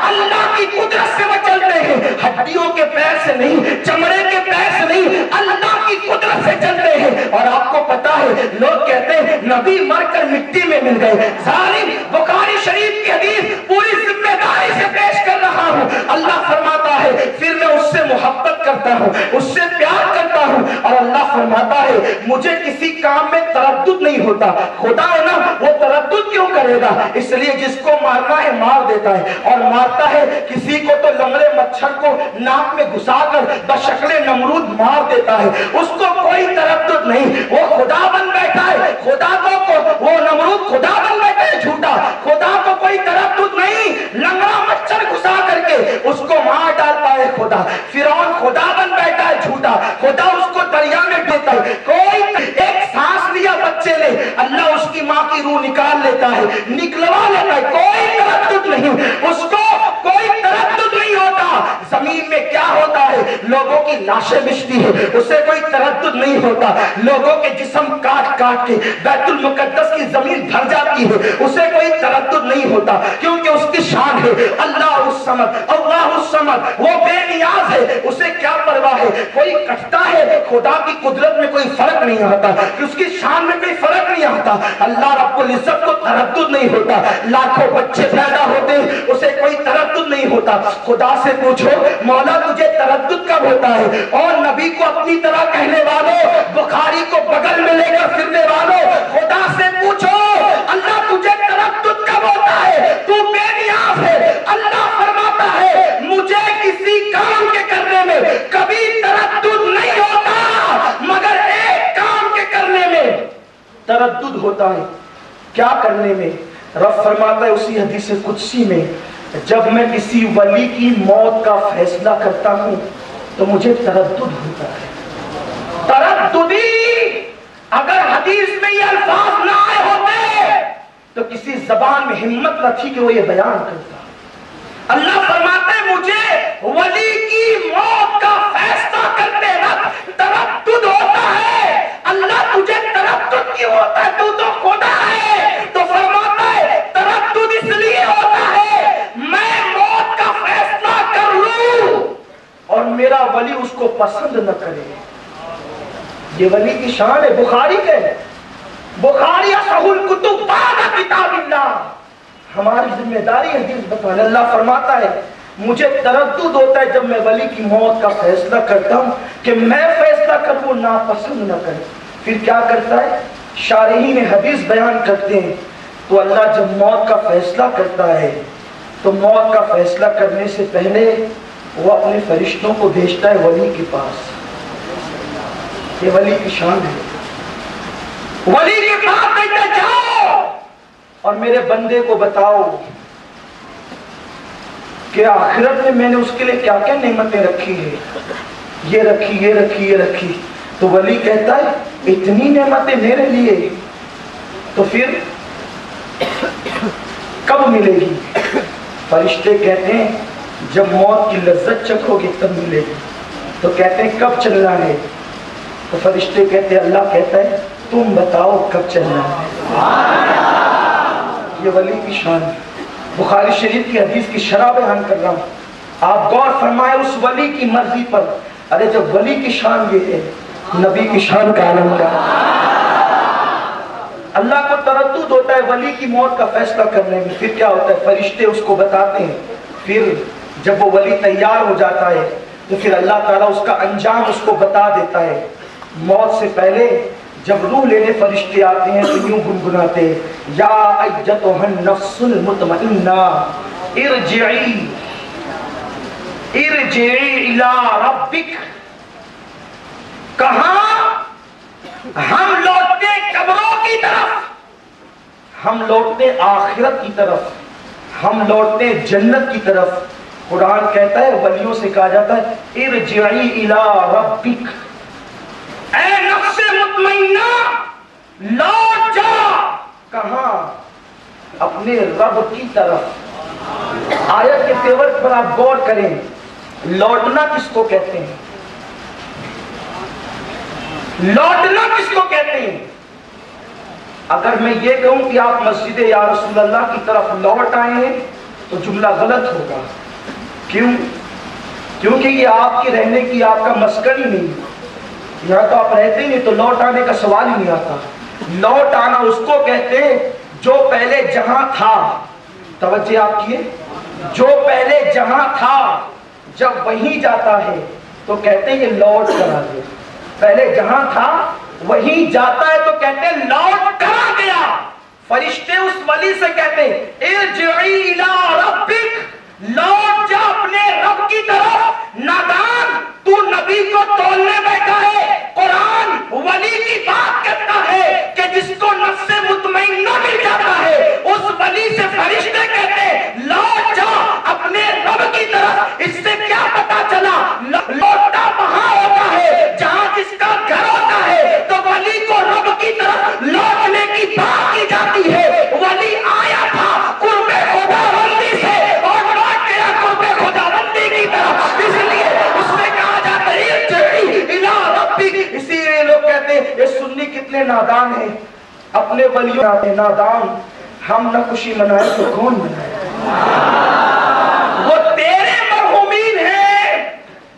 اللہ کی قدرت سے وہ چلتے ہیں، ہڈیوں کے پیر سے نہیں، چمڑے کے پیر سے نہیں، اللہ کی قدرت سے چلتے ہیں۔ اور آپ کو پتا ہے لوگ کہتے ہیں نبی مر کر مٹی میں مل گئے، ظالم، بخاری شریف کی حدیث پوری ذمہ داری سے پیش کر رہا ہوں۔ اللہ فرماتا ہے پھر میں اس سے محبت کرتا ہوں، اس سے پیار کرتا ہوں، اور اللہ فرماتا ہے مجھے کسی کام میں تردد نہیں ہوتا۔ خدا ہے نا، وہ تردد کیوں کرے گا؟ اس لیے جس کو مارنا ہے مار دیتا ہے، اور مارتا ہے کسی کو تو لنگڑے مچھر کو ناک میں گھسا کر بشکل نمرود مار دیتا ہے، اس کو کوئی تردد نہیں، وہ خدا بن بیٹھا ہے۔ خدا کو وہ نمرود خدا بن بیٹھا ہے جھوٹا، خدا کو کوئی تردد نہیں، لنگڑا مچھر گھسا کر کے اس کو مار ڈالتا ہے خدا۔ فرعون خدا بن بیٹھا ہے جھوٹا، خدا اس کو دریا میں دیتا ہے۔ کوئی ایک سانس لیا بچے نے، اللہ اس کی ماں کی روح نکال لیتا ہے، نکلوا لیتا ہے، کوئی تردد نہیں، اس کو کوئی تردد نہیں ہوتا۔ زمین میں کیا ہوتا ہے؟ لوگوں کی لاشیں بچتی ہے، اسے کوئی تردد نہیں ہوتا۔ لوگوں کے جسم کاٹ کاٹ کے بیت المقدس کی زمین بھر جاتی ہے، اسے کوئی تردد نہیں ہوتا، کیونکہ اس کی شان ہے اللہ الصمد، اللہ الصمد، وہ بے نیاز ہے، اسے کیا پرواہ ہے؟ کوئی کٹتا ہے، خدا کی قدرت میں کوئی فرق نہیں آتا، کہ اس کی شان میں کوئی فرق نہیں آتا۔ اللہ رب العزت کو تردد نہیں ہوتا، لاکھوں بچے پیدا ہوتے اسے کوئی تردد نہیں ہوتا۔ خدا سے پوچھو مولا تجھے تردد کب ہوتا ہے؟ اور نبی کو اپنی طرح کہنے والوں، بخاری کو بغل میں لے کر پھرنے والوں، خدا سے پوچھو اللہ تجھے تردد کب ہوتا ہے؟ تو بے نیاز ہے۔ اللہ فرماتا ہے مجھے کسی کام کے کرنے میں کبھی تردد نہیں ہوتا، مگر ایک کام کے کرنے میں تردد ہوتا ہے۔ کیا کرنے میں؟ رب فرماتا ہے اسی حدیث قدسی میں جب میں کسی ولی کی موت کا فیصلہ کرتا ہوں تو مجھے تردد ہوتا ہے۔ ترددی اگر حدیث میں یہ الفاظ نہ آئے ہوتے تو کسی زبان میں ہمت نہ تھی کہ وہ یہ بیان کرتا۔ اللہ فرماتے ہیں مجھے ولی کی موت کا فیصلہ کرتے وقت تردد ہوتا ہے۔ اللہ تجھے تردد کیوں ہوتا ہے؟ تو خدا ہے۔ تو فرماتا ہے تردد اس لیے ہوتا ہے میں موت کا فیصلہ کر لوں اور میرا ولی اس کو پسند نہ کرے۔ یہ ولی کی شان ہے۔ بخاری کے بخاری اصح الکتب بعد کتاب اللہ، ہماری ذمہ داری حدیث بتانے۔ اللہ فرماتا ہے مجھے تردد ہوتا ہے جب میں ولی کی موت کا فیصلہ کرتا ہوں کہ میں فیصلہ کروں ناپسند نہ کرے۔ پھر کیا کرتا ہے؟ شارحین حدیث بیان کرتے ہیں تو اللہ جب موت کا فیصلہ کرتا ہے تو موت کا فیصلہ کرنے سے پہلے وہ اپنے فرشتوں کو بھیجتا ہے ولی کے پاس۔ یہ ولی کی شان ہے۔ ولی کے پاس بیٹھے جاؤ اور میرے بندے کو بتاؤ کہ آخرت میں نے اس کے لیے کیا کیا نعمتیں رکھی ہے، یہ رکھی، یہ رکھی، یہ رکھی۔ تو ولی کہتا ہے اتنی نعمتیں میرے لیے تو پھر کب ملے گی؟ فرشتے کہتے ہیں جب موت کی لذت چکھو گی تب ملے گی۔ تو کہتے ہیں کب چلنا ہے؟ تو فرشتے کہتے ہیں اللہ کہتا ہے تم بتاؤ کب چلنا ہے۔ یہ ولی کی شان ہے۔ بخاری شریف کی حدیث کی شرح بیان کر رہا ہوں، آپ غور فرمائے اس ولی کی مرضی پر۔ ارے جب ولی کی شان یہ ہے، نبی کی شان کا عالم کیا؟ اللہ کو تردد ہوتا ہے ولی کی موت کا فیصلہ کرنے میں۔ پھر کیا ہوتا ہے؟ فرشتے اس کو بتاتے ہیں۔ پھر جب وہ ولی تیار ہو جاتا ہے تو پھر اللہ تعالیٰ اس کا انجام اس کو بتا دیتا ہے۔ موت سے پہلے جب روح لینے فرشتے آتے ہیں تو یوں گنگناتے ہیں یا ایتھا النفس المطمئنہ ارجعی الی ربک۔ کہاں؟ ہم لوٹتے قبروں کی طرف، ہم لوٹتے آخرت کی طرف، ہم لوٹتے جنت کی طرف۔ قرآن کہتا ہے ولیوں سے کہا جاتا ہے ارجعی الی ربک، اے نفس مطمئنہ لوٹ جا. کہاں؟ اپنے رب کی طرف. آیت کے تیور پر آپ غور کریں، لوٹنا کس کو کہتے ہیں؟ لوٹنا کس کو کہتے ہیں؟ اگر میں یہ کہوں کہ آپ مسجد یا رسول اللہ کی طرف لوٹ آئے ہیں تو جملہ غلط ہوگا. کیوں؟ کیونکہ یہ آپ کے رہنے کی آپ کا مسکن ہی نہیں. یہاں تو آپ رہتے ہی نہیں، تو لوٹ آنے کا سوال ہی نہیں آتا. لوٹ آنا اس کو کہتے ہیں جو پہلے جہاں تھا. توجہ آپ کیے، جو پہلے جہاں تھا جب وہیں جاتا ہے تو کہتے ہیں یہ لوٹ کر آ گیا. پہلے جہاں تھا وہیں جاتا ہے تو کہتے ہیں لوٹ کر آ گیا. فرشتے اس ولی سے کہتے ہیں ارجعی الی ربک، لوٹ جا اپنے رب کی طرف. نادان، تو نبی کو تولنے بیٹھا ہے. قرآن ولی کی بات کرتا ہے کہ جس کو نفس مطمئنہ مل جاتا ہے اس ولی سے فرشتے کہتے ہیں لوٹ جا اپنے رب کی طرف. اس سے کیا پتا چلا؟ لوٹا وہاں ہوتا ہے جہاں جس کا گھر ہوتا ہے. تو ولی کو رب کی طرف لوٹنے کی بات کی جاتی ہے. ولی آیا تھا قرب خدا بندی سے اور لوٹ گیا قرب خدا بندی کی طرف، اس لیے اس سے کہا جاتا ہے ارجعی الی ربک. اسی لیے لوگ کہتے ہیں یہ سنی کتنے نادان ہیں، اپنے ولیوں آتے نادان. ہم نہ خوشی منائے تو کون منائے؟ وہ تیرے مرحومین ہیں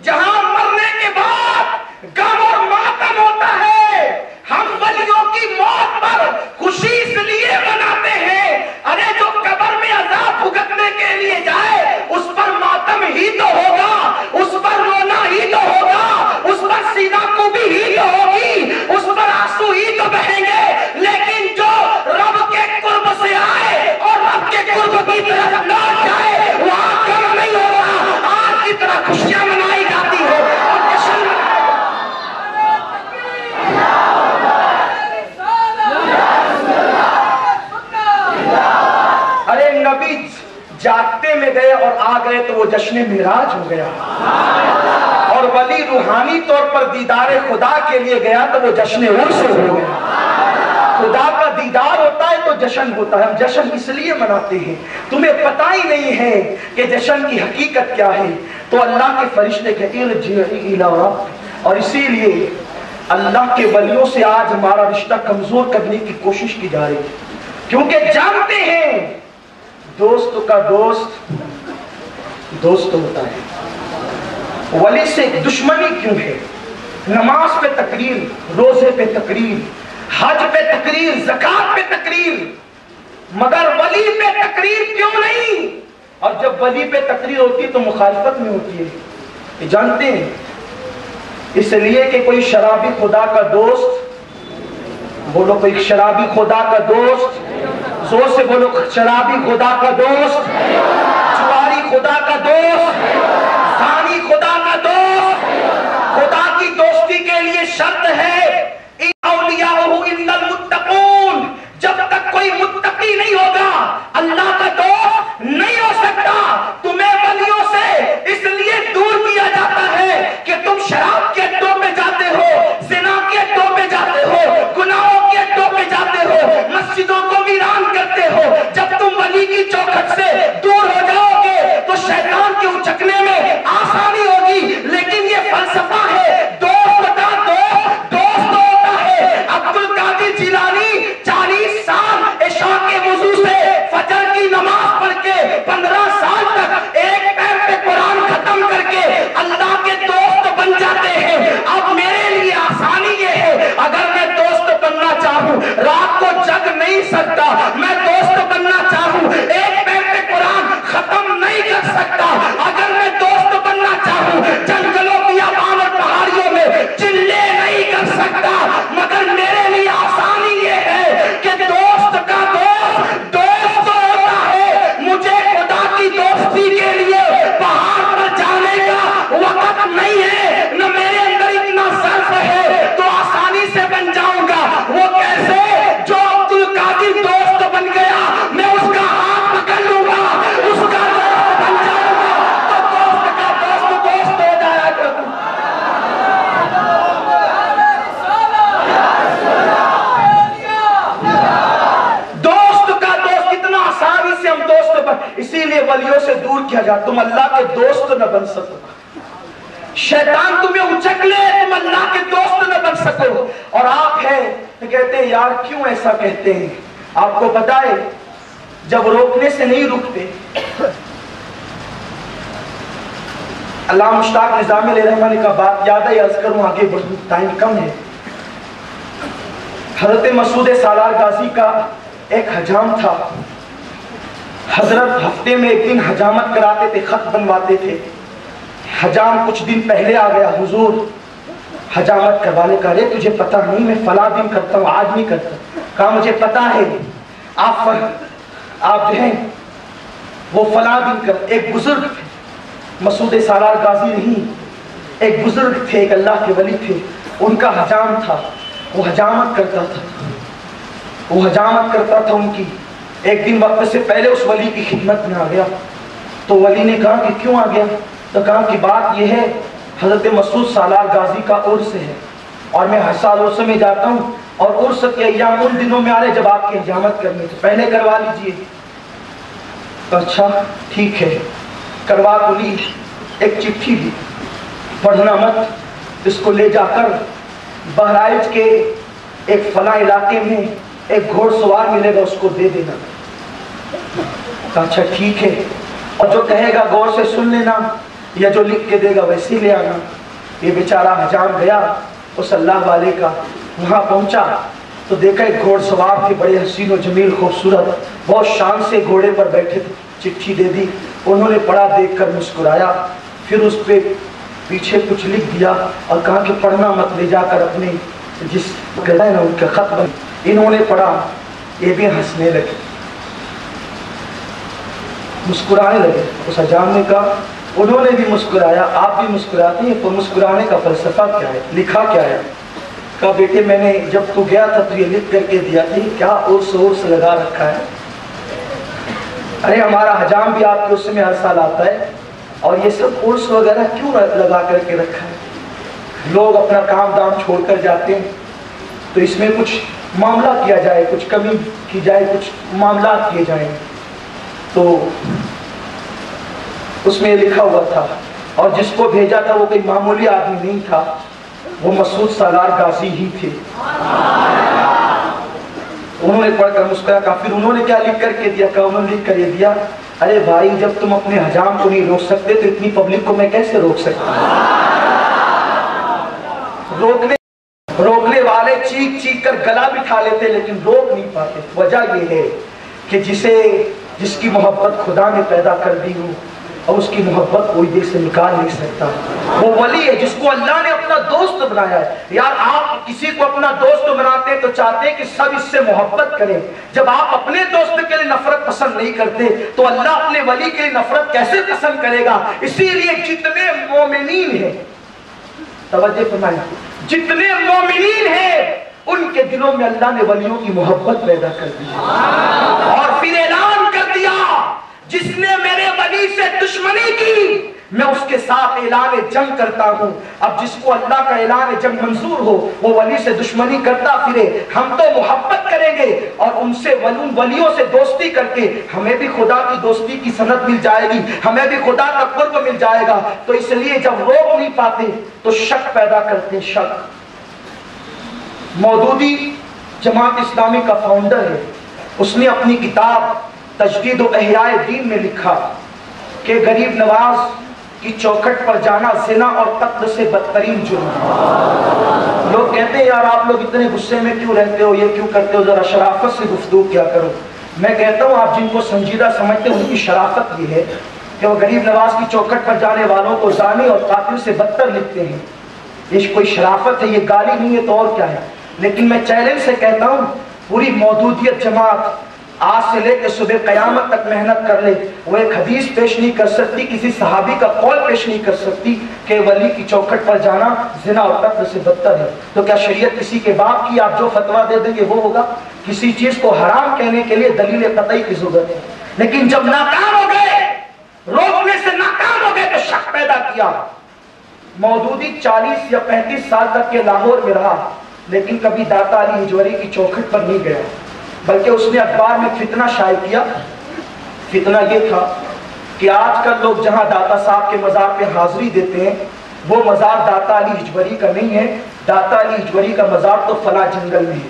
جہاں مرنے کے بعد غم اور ماتم ہوتا ہے. ہم ولیوں کی موت پر خوشی اس لیے مناتے ہیں. ارے جو قبر میں عذاب بھگتنے کے لیے جائے اس پر ماتم ہی تو ہوگا، اس پر رونا ہی تو ہوگا، اس پر سینہ کوبی ہی تو ہوگی، اس پر آنسو ہی تو بہیں گے. لیکن جو رب کے قرب سے آئے اور رب کے قرب کی طرف لوٹ جائے وہاں غم نہیں ہوگا. آج کی طرح خوشیاں منائی جاتی ہے اور جشن ارے نبی جاگتے میں گئے اور آ گئے تو وہ جشن معراج ہو گیا. اور ولی روحانی طور پر دیدار خدا کے لیے گیا تو وہ جشن عرس ہو گیا. خدا کا دیدار ہوتا ہے تو جشن ہوتا ہے. ہم جشن اس لیے مناتے ہیں، تمہیں پتہ ہی نہیں ہے کہ جشن کی حقیقت کیا ہے. تو اللہ کے فرشتے کہتے ہیں ارجعی الی ربک. اور اسی لیے اللہ کے ولیوں سے آج ہمارا رشتہ کمزور کرنے کی کوشش کی جا رہی ہے، کیونکہ جانتے ہیں دوست کا دوست دوست ہوتا ہے. ولی سے دشمنی کیوں ہے؟ نماز پہ تقریر، روزے پہ تقریر، حج پہ تقریر، زکات پہ تقریر، مگر ولی پہ تقریر کیوں نہیں؟ اور جب ولی پہ تقریر ہوتی تو مخالفت میں ہوتی ہے. یہ جانتے ہیں اس لیے کہ کوئی شرابی خدا کا دوست، بولو کوئی شرابی خدا کا دوست، زور سے بولو شرابی خدا کا دوست، جواری خدا کا دوست، زانی خدا کا دوست. خدا کی دوستی کے لیے شرط ہے اولیاءہ الا المتقون. جب تک کوئی متقی نہیں ہوگا اللہ کا دوست نہیں ہو سکتا. تمہیں ولیوں سے اس لیے دور کیا جاتا ہے کہ تم شراب کے اڈوں پہ جاتے ہو، زنا کے اڈوں پہ جاتے ہو، گناہوں کے اڈوں پہ جاتے ہو، مسجدوں کو ویران کرتے ہو. جب تم ولی کی چوکھٹ سے دور ہو جاؤ گے تو شیطان کے اچکنے میں آسانی ہوگی. لیکن یہ فلسفہ ہے دوست بتا دوست، مجبور کیا جائے تم اللہ کے دوست نہ بن سکو، شیطان تمہیں اچک لے تم اللہ کے دوست نہ بن سکو، اور آپ ہیں کہتے ہیں یار کیوں ایسا کہتے ہیں؟ آپ کو پتا ہے جب روکنے سے نہیں رکتے، اللہ مشتاق نظامی علیہ رحمانی کا بات یاد ہے، عرض کروں آگے بڑھوں ٹائم کم ہے۔ حضرت مسعود سالار غازی کا ایک حجام تھا، حضرت ہفتے میں ایک دن حجامت کراتے تھے، خط بنواتے تھے۔ حجام کچھ دن پہلے آ گیا، حضور حجامت کروانے کا، رے تجھے پتا نہیں میں فلاں دن کرتا ہوں آج نہیں کرتا؟ کہا مجھے پتا ہے، آپ جو ہیں وہ فلاں دن کر۔ ایک بزرگ مسعود سالار غازی نہیں، ایک بزرگ تھے، ایک اللہ کے ولی تھے، ان کا حجام تھا، وہ حجامت کرتا تھا ان کی۔ ایک دن وقت سے پہلے اس ولی کی خدمت میں آ گیا، تو ولی نے کہا کہ کیوں آ گیا؟ تو کہا کہ بات یہ ہے حضرت مسعود سالار غازی کا عرس ہے اور میں ہر سال عرس میں جاتا ہوں، اور عرس کے ایام ان دنوں میں آ رہے جب آپ کی حجامت کرنی تو پہلے کروا لیجئے۔ تو اچھا ٹھیک ہے، کروا تو لی۔ ایک چٹھی دی، پڑھنا مت، اس کو لے جا کر بہرائچ کے ایک فلاں علاقے میں ایک گھوڑ سوار ملے گا، اس کو دے دینا۔ اچھا ٹھیک ہے، اور جو کہے گا غور سے سن لینا، یا جو لکھ کے دے گا ویسے لے آنا۔ یہ بیچارہ حجام گیا اس اللہ والے کا، وہاں پہنچا تو دیکھا ایک گھوڑ سوار تھے، بڑے حسین و جمیل خوبصورت، بہت شان سے گھوڑے پر بیٹھے تھے۔ چٹھی دے دی، انہوں نے پڑھا، دیکھ کر مسکرایا، پھر اس پہ پیچھے کچھ لکھ دیا اور کہا کہ پڑھنا مت، لے جا کر اپنے جس گلا ہے نا ان کا خط بن۔ انہوں نے پڑھا، یہ بھی ہنسنے لگے، مسکرانے لگے۔ اس حجام نے کہا، انہوں نے بھی مسکرایا، آپ بھی مسکراتے ہیں، تو مسکرانے کا فلسفہ کیا ہے، لکھا کیا ہے؟ کہا بیٹے میں نے جب تو گیا تھا تو یہ لکھ کر کے دیا تھی، کیا عرس لگا رکھا ہے؟ ارے ہمارا حجام بھی آپ کے اس میں ہر سال آتا ہے، اور یہ سب عرس وغیرہ کیوں لگا کر کے رکھا ہے؟ لوگ اپنا کام دام چھوڑ کر جاتے ہیں تو اس میں کچھ معاملہ کیا جائے، کچھ کمی کی جائے، کچھ معاملات کیے جائیں۔ تو اس میں لکھا ہوا تھا، اور جس کو بھیجا تھا وہ کوئی معمولی آدمی نہیں تھا، وہ مسعود سالار غازی ہی تھے۔ انہوں نے پڑھ کر مسکرایا، کہا پھر انہوں نے کیا لکھ کر کے دیا؟ کہا انہوں نے لکھ کر یہ دیا، ارے بھائی جب تم اپنے حجام کو نہیں روک سکتے تو اتنی پبلک کو میں کیسے روک سکتا؟ روکنے والے چیخ چیخ کر گلا بٹھا لیتے لیکن روک نہیں پاتے۔ وجہ یہ ہے کہ جس کی محبت خدا نے پیدا کر دی ہو، اور اس کی محبت کوئی دل سے نکال نہیں سکتا۔ وہ ولی ہے جس کو اللہ نے اپنا دوست بنایا ہے۔ یار آپ کسی کو اپنا دوست بناتے ہیں تو چاہتے ہیں کہ سب اس سے محبت کریں۔ جب آپ اپنے دوست کے لیے نفرت پسند نہیں کرتے تو اللہ اپنے ولی کے لیے نفرت کیسے پسند کرے گا؟ اسی لیے جتنے مومنین ہیں، توجہ فرمائیں، جتنے مومنین ہیں ان کے دلوں میں اللہ نے ولیوں کی محبت پیدا کر دی، اور پھر اعلان کر دیا جس نے میرے ولی سے دشمنی کی میں اس کے ساتھ اعلان جنگ کرتا ہوں۔ اب جس کو اللہ کا اعلان جنگ منظور ہو وہ ولی سے دشمنی کرتا پھرے، ہم تو محبت کریں گے اور ان سے ولیوں سے دوستی کر کے ہمیں بھی خدا کی دوستی کی سند مل جائے گی، ہمیں بھی خدا کا قرب مل جائے گا۔ تو اس لیے جب روک نہیں پاتے تو شک پیدا کرتے، شک۔ مودودی جماعت اسلامی کا فاؤنڈر ہے، اس نے اپنی کتاب تجدید و احیاء دین میں لکھا کہ غریب نواز کی چوکھٹ پر جانا زنا اور قتل سے بدترین جرم ہے۔ لوگ کہتے ہیں یار آپ لوگ اتنے غصے میں کیوں رہتے ہو، یہ کیوں کرتے ہو، ذرا شرافت سے گفتگو کیا کرو۔ میں کہتا ہوں آپ جن کو سنجیدہ سمجھتے ہیں ان کی شرافت یہ ہے کہ وہ غریب نواز کی چوکھٹ پر جانے والوں کو زانی اور قاتل سے بدتر لکھتے ہیں۔ یہ کوئی شرافت ہے، یہ گالی نہیں ہے تو اور کیا ہے؟ لیکن میں چیلنج سے کہتا ہوں پوری مودودیت جماعت آج سے لے کے صبح قیامت تک محنت کر لے، وہ ایک حدیث پیش نہیں کر سکتی، کسی صحابی کا قول پیش نہیں کر سکتی کہ ولی کی چوکھٹ پر جانا زنا اور قتل سے بدتر ہے۔ تو کیا شریعت کسی کے باپ کی آپ جو فتویٰ دے دیں گے وہ ہوگا؟ کسی چیز کو حرام کہنے کے لیے دلیل قطعی کی ضرورت ہے۔ لیکن جب ناکام ہو گئے، روکنے سے ناکام ہو گئے تو شک پیدا کیا۔ مودودی 40 یا 35 سال تک کے لاہور میں رہا، لیکن کبھی داتا علی ہجوری کی چوکھٹ پر نہیں گیا، بلکہ اس نے اخبار میں فتنہ شائع کیا۔ فتنہ یہ تھا کہ آج کل لوگ جہاں داتا صاحب کے مزار پہ حاضری دیتے ہیں وہ مزار داتا علی اجبری کا نہیں ہے. داتا علی اجبری کا مزار تو فلاں جنگل میں ہے.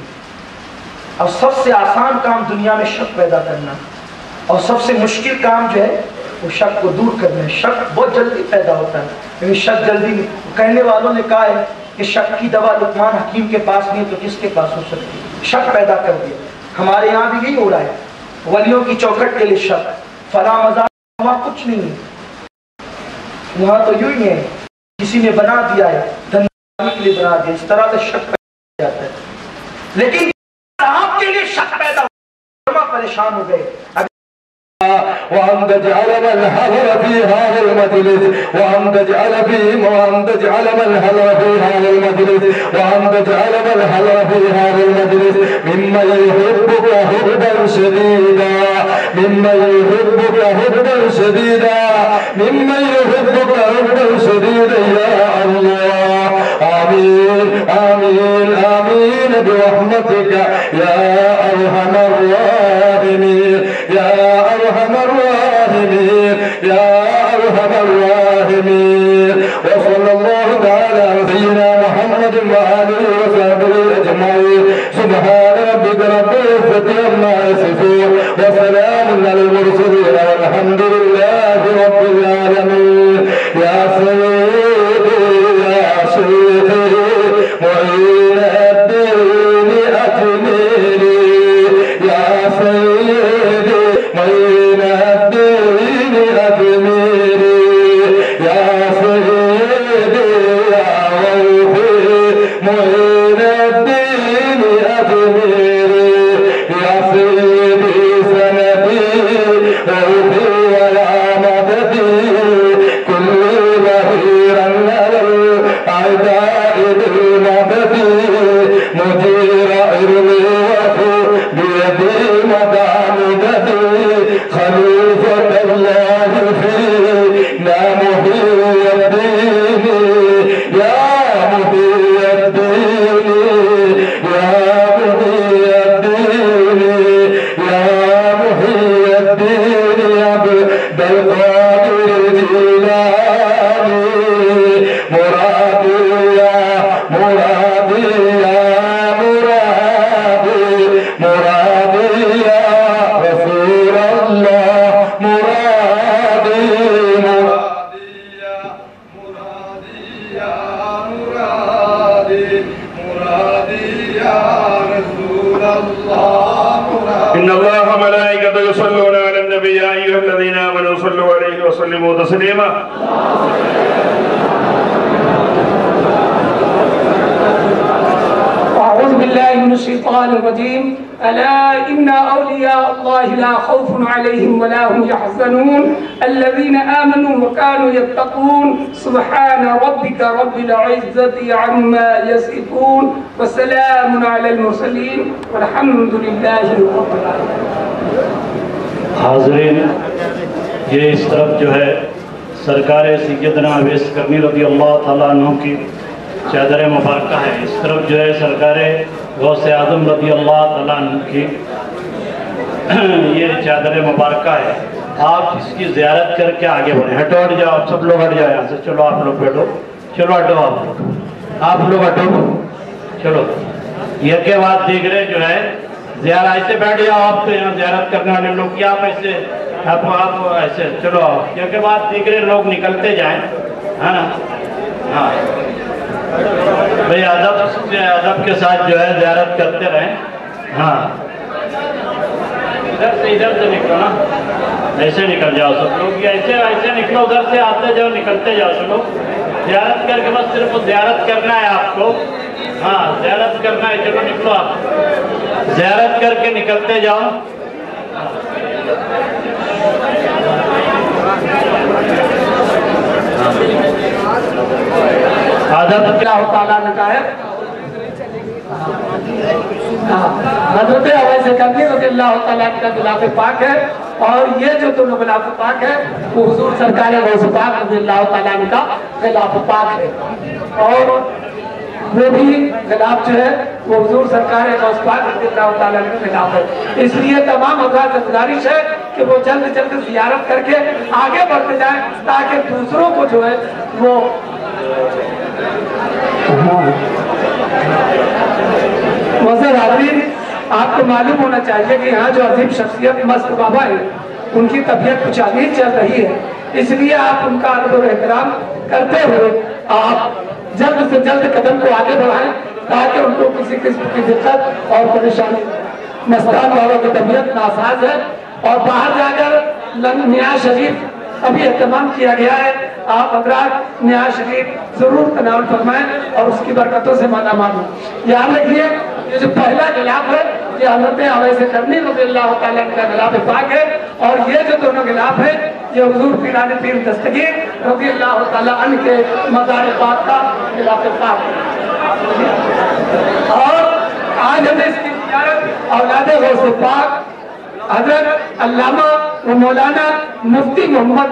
اور سب سے آسان کام دنیا میں شک پیدا کرنا اور سب سے مشکل کام جو ہے وہ شک کو دور کرنا ہے. شک بہت جلدی پیدا ہوتا ہے لیکن شک جلدی نہیں. کہنے والوں نے کہا ہے کہ شک کی دوا لقمان حکیم کے پاس نہیں تو کس کے پاس ہو سکتی. شک پیدا کر دیا. ہمارے یہاں بھی یہی ہو رہا ہے. ولیوں کی چوکھٹ کے لیے شک. فلاں مزار وہاں کچھ نہیں ہے, وہاں تو یوں ہی ہے کسی نے بنا دیا ہے, دھن کے لیے بنا دیا. اس طرح سے شک پیدا جاتا ہے. لیکن آپ کے لیے شک پیدا ہوا, پریشان ہو گئے. وأن تجعل من حضر في هذا المجلس وأن تجعل من حضر في هذا المجلس وأن تجعل من حضر في هذا المجلس ممن يحبك حبا شديدا ممن يحبك حبا شديدا ممن يحبك حبا شديدا يا الله. آمين آمين آمين برحمتك يا أرحم الراحمين يا أرحم الراحمين يا أرحم الراحمين. وصلى الله تعالى على سيدنا محمد وآله وصحبه أجمعين. سبحان ربك رب العزة عما يصفون وسلام على المرسلين والحمد لله رب العالمين. يا سيدي يا شيخي معين الدين أجملي يا سيدي معين الدين أجملي يا سيدي يا غوثي معين الدين أجملي يا سيدي سندي غوثي ويا مددي كل ظهيرا على الأعداء بالمدد مجير عرضي وفي بيدي مدى مددي خليفة الله فينا محيي الدين يا محيي الدين يا محيي الدين يا محيي الدين يا عبد القادر الجيلاني مرادي يا مرادي يا مرادي مرادي يا رسول الله مرادي مرادي يا مرادي يا مرادي مرادي يا رسول الله مرادي. إن الله وملائكته يصلون على النبي يا أيها الذين آمنوا صلوا عليه وسلموا تسليما. أعوذ بالله من الشيطان الرجيم. ألا إن أولياء الله لا خوف عليهم ولا هم يحزنون الذين آمنوا وكانوا يتقون. سبحان ربك رب العزة عما يصفون وسلام على المرسلين والحمد لله رب العالمين. حاضرین، یہ اس طرف جو ہے سرکار سیدنا اویس کرنی رضی اللہ تعالیٰ عنہ کی چادر مبارکہ ہے. اس طرف جو ہے سرکار غوث اعظم رضی اللہ تعالیٰ عنہ کی یہ چادر مبارکہ ہے. آپ اس کی زیارت کر کے آگے بڑھیں. ہٹو, ہٹ جاؤ, آپ سب لوگ ہٹ جاؤ یہاں سے. چلو آپ لوگ بیٹھو, چلو ہٹو, آپ لوگ ہٹو, چلو. یہ کے بعد دیگرے جو ہے زیارت ایسے بیٹھ جاؤ. آپ تو یہاں زیارت کرنے والے لوگ کیا آپ ایسے آپ ایسے چلو آؤ. یہ کے بعد دیگرے لوگ نکلتے جائیں, ہے نا. ہاں بھئی ادب کے ساتھ جو ہے زیارت کرتے رہیں. ہاں ادھر سے نکلو نا, ایسے نکل جاؤ سب لوگ. ایسے نکلو, ادھر سے آتے جاؤ, نکلتے جاؤ سب لوگ. زیارت کر کے بس صرف زیارت کرنا ہے آپ کو. ہاں زیارت کرنا ہے. چلو نکلو, آپ زیارت کر کے نکلتے جاؤ. اللہ تعالیٰ نے کہا ہے حضرت اویس کرنی رضی اللہ تعالیٰ کا غلاف پاک ہے, اور یہ جو دونوں غلاف پاک ہے وہ حضور سرکار غوث پاک رضی اللہ تعالیٰ کا غلاف پاک ہے. اور وہ بھی خلاف جو ہے وہ حضور سرکار غوث پاک رضی اللہ تعالیٰ کے خلاف ہے. اس لیے تمام حضرات سے گزارش ہے کہ وہ جلد جلد زیارت کر کے آگے بڑھتے جائیں تاکہ دوسروں کو جو ہے وہ معزز حاضرین، آپ کو معلوم ہونا چاہیے کہ یہاں جو عظیم شخصیت مست بابا ہے ان کی طبیعت کچھ عجیب چل رہی ہے، اس لیے آپ ان کا ادب و احترام کرتے ہوئے آپ جلد سے جلد قدم کو آگے بڑھائیں تاکہ ان کو کسی قسم کی دقت اور پریشانی. مستان بابا کی طبیعت ناساز ہے اور باہر جا کر نیاز شریف ابھی اہتمام کیا گیا ہے، آپ حضرات نیاز شریف ضرور تناول فرمائیں اور اس کی برکتوں سے مالا مال ہوں. یاد رکھیے یہ جو پہلا غلاف ہے یہ حضرت اویس قرنی رضی اللہ تعالیٰ کا غلاف پاک ہے، اور یہ جو دونوں غلاف ہیں یہ حضور پیران پیر دستگیر رضی اللہ تعالیٰ عنہ کے مزار پاک کا غلاف پاک ہے. اور آج ہمیں اس کی زیارت اولاد غوث پاک حضرت علامہ و مولانا مفتی محمد